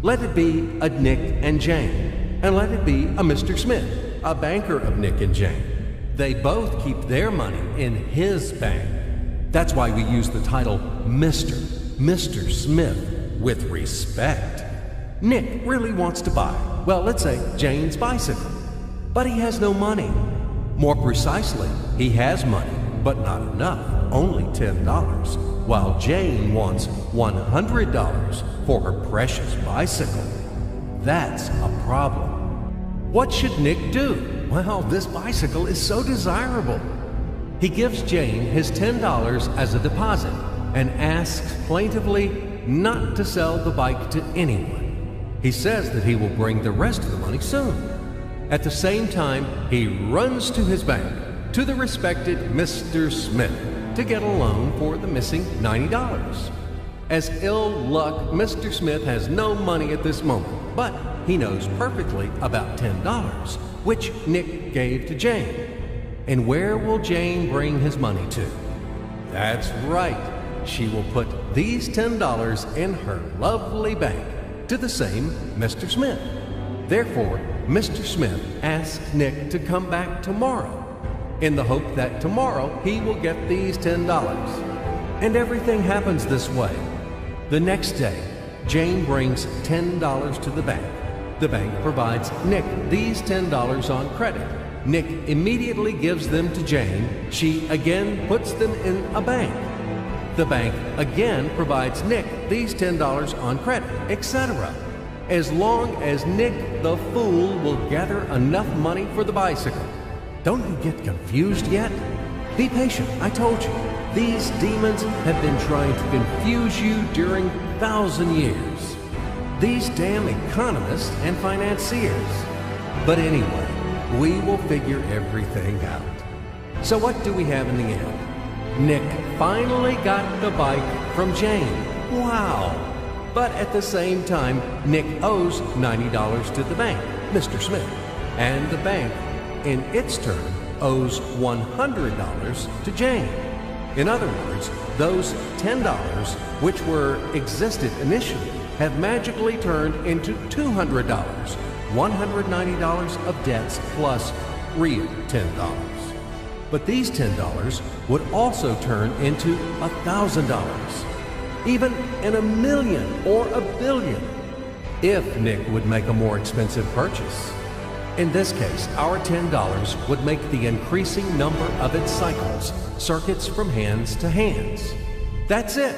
Let it be a Nick and Jane, and let it be a Mr. Smith, a banker of Nick and Jane. They both keep their money in his bank. That's why we use the title Mr. Smith with respect. Nick really wants to buy, well, let's say Jane's bicycle, but he has no money. More precisely, he has money, but not enough, only $10, while Jane wants $100 for her precious bicycle. That's a problem. What should Nick do? Well, this bicycle is so desirable. He gives Jane his $10 as a deposit and asks plaintively not to sell the bike to anyone. He says that he will bring the rest of the money soon. At the same time, he runs to his bank, to the respected Mr. Smith, to get a loan for the missing $90. As ill luck, Mr. Smith has no money at this moment, but he knows perfectly about $10, which Nick gave to Jane. And where will Jane bring his money to? That's right. She will put these $10 in her lovely bank to the same Mr. Smith. Therefore, Mr. Smith asks Nick to come back tomorrow in the hope that tomorrow he will get these $10. And everything happens this way. The next day, Jane brings $10 to the bank. The bank provides Nick these $10 on credit. Nick immediately gives them to Jane. She again puts them in a bank. The bank again provides Nick these $10 on credit, etc. As long as Nick the fool will gather enough money for the bicycle. Don't you get confused yet? Be patient, I told you. These demons have been trying to confuse you during 1,000 years. These damn economists and financiers. But anyway, we will figure everything out. So what do we have in the end? Nick finally got the bike from Jane. Wow! But at the same time, Nick owes $90 to the bank, Mr. Smith, and the bank, in its turn, owes $100 to Jane. In other words, those $10, which existed initially, have magically turned into $200, $190 of debts plus real $10. But these $10 would also turn into $1,000. Even in $1 million or $1 billion, if Nick would make a more expensive purchase. In this case, our $10 would make the increasing number of its cycles, circuits from hands to hands. That's it.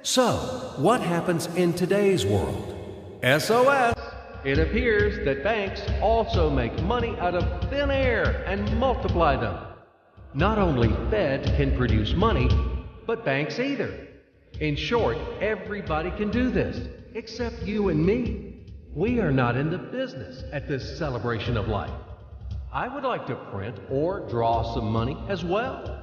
So, what happens in today's world? SOS! It appears that banks also make money out of thin air and multiply them. Not only Fed can produce money, but banks either. In short, everybody can do this, except you and me. We are not in the business at this celebration of life. I would like to print or draw some money as well.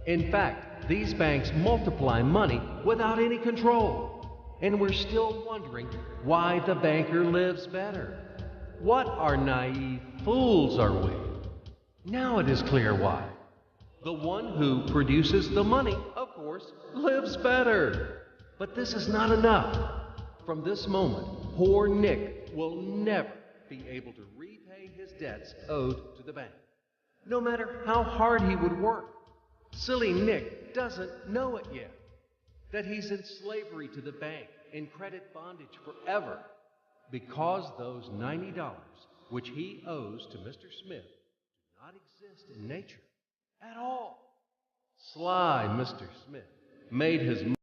In fact, these banks multiply money without any control. And we're still wondering why the banker lives better. What are naive fools are we? Now it is clear why. The one who produces the money, of course, lives better. But this is not enough. From this moment, poor Nick will never be able to repay his debts owed to the bank, no matter how hard he would work. Silly Nick doesn't know it yet, that he's in slavery to the bank, in credit bondage forever, because those $90 which he owes to Mr. Smith do not exist in nature at all. Sly Mr. Smith made his